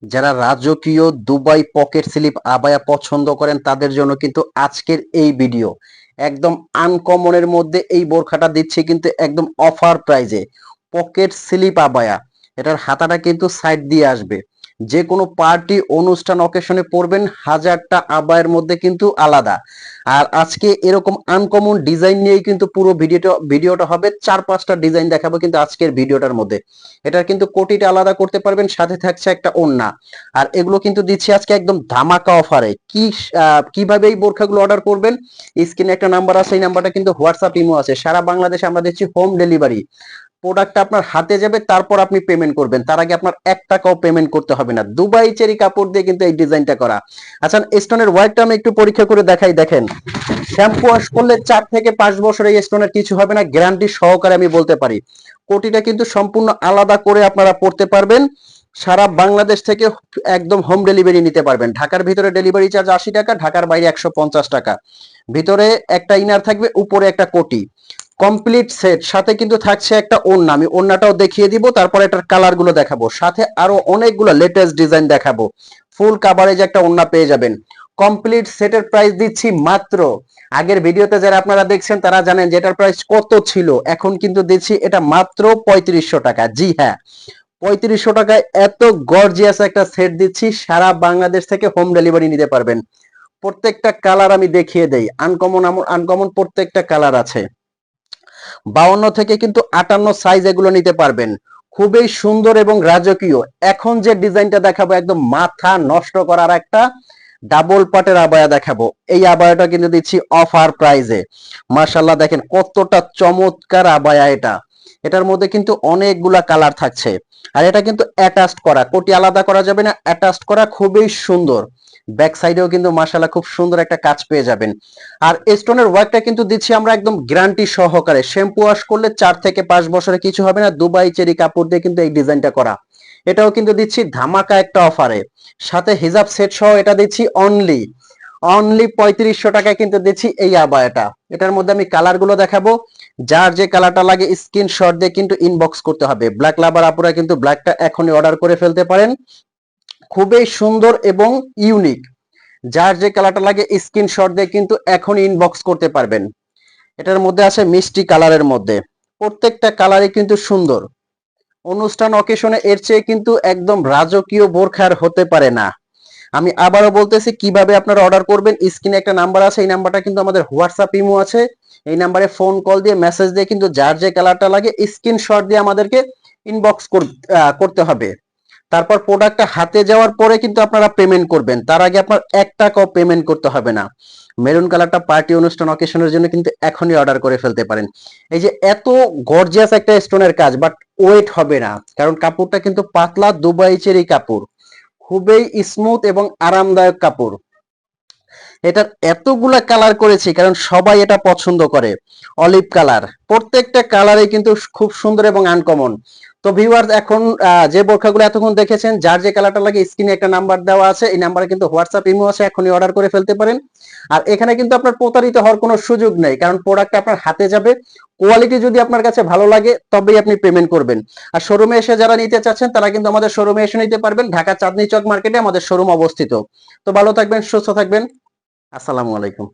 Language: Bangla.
যারা রাজকীয় দুবাই পকেট স্লিপ আবায়া পছন্দ করেন তাদের জন্য কিন্তু আজকের এই ভিডিও একদম আনকমনের মধ্যে এই বোরখাটা দিচ্ছে কিন্তু একদম অফার প্রাইজে। পকেট স্লিপ আবায়া, এটার হাতাটা কিন্তু সাইড দিয়ে আসবে। যে কোনো পার্টি অনুষ্ঠান অকেশনে পরবেন, হাজারটা আবায়ের মধ্যে কিন্তু আলাদা। আর আজকে এরকম আনকমন ডিজাইন নিয়েই কিন্তু পুরো ভিডিওটা হবে। 4-5টা ডিজাইন দেখাবো কিন্তু আজকের ভিডিওটার মধ্যে। এটার কিন্তু কোটিটা আলাদা করতে পারবেন, সাথে থাকছে একটা ওড়না। আর এগুলো কিন্তু দিচ্ছি আজকে একদম ধামাকা অফারে। কিভাবে এই বোরখাগুলো অর্ডার করবেন, স্ক্রিনে একটা নাম্বার আছে, এই নাম্বারটা কিন্তু হোয়াটসঅ্যাপ ইমো আছে। সারা বাংলাদেশে আমরা দিচ্ছি হোম ডেলিভারি। প্রোডাক্টটা আপনার হাতে যাবে, তারপর আপনি পেমেন্ট করবেন। তার আগে আপনার 1 টাকাও পেমেন্ট করতে হবে না। দুবাই চেরি কাপড় দিয়ে কিন্তু এই ডিজাইনটা করা। আচ্ছা, স্টোনের ওয়ার্কটা আমি একটু পরীক্ষা করে দেখাই। দেখেন, শ্যাম্পু ওয়াশ করলে 4 থেকে 5 বছর এই স্টোনের কিছু হবে না, গ্যারান্টি সহকারে আমি বলতে পারি। কোটিটা কিন্তু সম্পূর্ণ আলাদা করে আপনারা পড়তে পারবেন। সারা বাংলাদেশ থেকে একদম হোম ডেলিভারি নিতে পারবেন। ঢাকার ভিতরে ডেলিভারি চার্জ 80 টাকা, ঢাকার বাইরে 150 টাকা। ভিতরে একটা ইনার থাকবে, উপরে একটা কোটি, কমপ্লিট সেট। সাথে কিন্তু থাকছে একটা ওড়না, আমি ওড়নাটাও দেখিয়ে দিব, তারপরে এটার কালার গুলো দেখাবো, সাথে আরো অনেকগুলো লেটেস্ট ডিজাইন দেখাবো। ফুল কাভারেজ একটা ওড়না পেয়ে যাবেন। কমপ্লিট সেটের প্রাইস দিচ্ছি মাত্র, আগের ভিডিওতে যারা আপনারা দেখছেন তারা জানেন যে এটার প্রাইস কত ছিল, এখন কিন্তু দিচ্ছি এটা মাত্র 3500 টাকা। জি হ্যাঁ, 3500 টাকায় এত গর্জিয়াস একটা সেট দিচ্ছি। সারা বাংলাদেশ থেকে হোম ডেলিভারি নিতে পারবেন। প্রত্যেকটা কালার আমি দেখিয়ে দেই, আনকমন আনকমন প্রত্যেকটা কালার আছে। 52 থেকে কিন্তু 58 সাইজ এগুলো নিতে পারবেন। খুবই সুন্দর এবং রাজকীয়। এখন যে ডিজাইনটা দেখাবো একদম মাথা নষ্ট করার একটা ডাবল পাটের আবায়া দেখাবো। এই আবায়াটা কিন্তু দিচ্ছি অফার প্রাইজে। মাশাআল্লাহ, দেখেন কতটা চমৎকার আবায়া এটা। এটার মধ্যে কিন্তু অনেকগুলা কালার থাকছে। আর এটা কিন্তু অ্যাটাচড করা, কোটি আলাদা করা যাবে না, অ্যাটাচড করা, খুবই সুন্দর। ব্যাক সাইডেও কিন্তু মাশাআল্লাহ খুব সুন্দর একটা কাজ পেয়ে যাবেন। আর স্টোনের ওয়ার্কটা কিন্তু দিচ্ছি আমরা একদম গ্যারান্টি সহকারে। শ্যাম্পু ওয়াশ করলে 4 থেকে 5 বছরে কিছু হবে না। দুবাই চেরি কাপড় দিয়ে কিন্তু এই ডিজাইনটা করা। এটাও কিন্তু দিচ্ছি ধামাকা একটা অফারে। সাথে হিজাব সেট সহ এটা দিচ্ছি অনলি অনলি 3500 টাকায় কিন্তু দিচ্ছি এই আবায়াটা। এটার মধ্যে আমি কালার গুলো দেখাবো। যার যে কালারটা লাগে স্ক্রিনশট দিয়ে কিন্তু ইনবক্স করতে হবে। ব্ল্যাক লাভার আপুরা কিন্তু ব্ল্যাকটা এখনই অর্ডার করে ফেলতে পারেন। খুবই সুন্দর এবং ইউনিক। যার যে কালারটা লাগে স্ক্রিনশট দিয়ে কিন্তু এখন ইনবক্স করতে পারবেন। এটার মধ্যে আছে মিষ্টি কালারের মধ্যে, প্রত্যেকটা কালারই কিন্তু সুন্দর। অনুষ্ঠান অকেশনে এর চেয়ে কিন্তু একদম রাজকীয় বোরখার হতে পারে না। আমি আবারও বলতেছি কিভাবে আপনারা অর্ডার করবেন। স্ক্রিনে একটা নাম্বার আছে, এই নাম্বারটা কিন্তু আমাদের হোয়াটসঅ্যাপ ইমো আছে। এই নাম্বারে ফোন কল দিয়ে মেসেজ দিয়ে কিন্তু যার যে কালারটা লাগে স্ক্রিনশট দিয়ে আমাদেরকে ইনবক্স করতে হবে। তারপর প্রোডাক্টটা হাতে যাওয়ার পরে কিন্তু আপনারা পেমেন্ট করবেন। তার আগে আপনার 1 টাকাও পেমেন্ট করতে হবে না। মেরুন কালারটা পার্টি অনুষ্ঠান অকেশনের জন্য কিন্তু এখনই অর্ডার করে ফেলতে পারেন। এই যে এত গর্জিয়াস একটা স্টোনের কাজ, বাট ওয়েট হবে না, কারণ কাপড়টা কিন্তু পাতলা দুবাই চেরি কাপড়। খুবই স্মুথ এবং আরামদায়ক কাপড়। এটার এতগুলা কালার করেছি কারণ সবাই এটা পছন্দ করে। অলিভ কালার, প্রত্যেকটা কালারে কিন্তু খুব সুন্দর এবং আনকমন। তো ভিউয়ার্স, এখন যে বোরখাগুলো এতক্ষণ দেখেছেন, যার যে কালারটা লাগে স্ক্রিনে একটা নাম্বার দেওয়া আছে, এই নাম্বারে কিন্তু হোয়াটসঅ্যাপ ইমো আছে, এখনই অর্ডার করে ফেলতে পারেন। আর এখানে কিন্তু আপনার প্রতারিত হওয়ার কোনো সুযোগ নেই, কারণ প্রোডাক্ট আপনার হাতে যাবে। কোয়ালিটি যদি আপনার কাছে ভালো লাগে তবেই আপনি পেমেন্ট করবেন। আর শোরুমে এসে যারা নিতে চাচ্ছেন তারা কিন্তু আমাদের শোরুমে এসে নিতে পারবেন। ঢাকা চাঁদনী চক মার্কেটে আমাদের শোরুম অবস্থিত। তো ভালো থাকবেন, সুস্থ থাকবেন। আসসালামু আলাইকুম।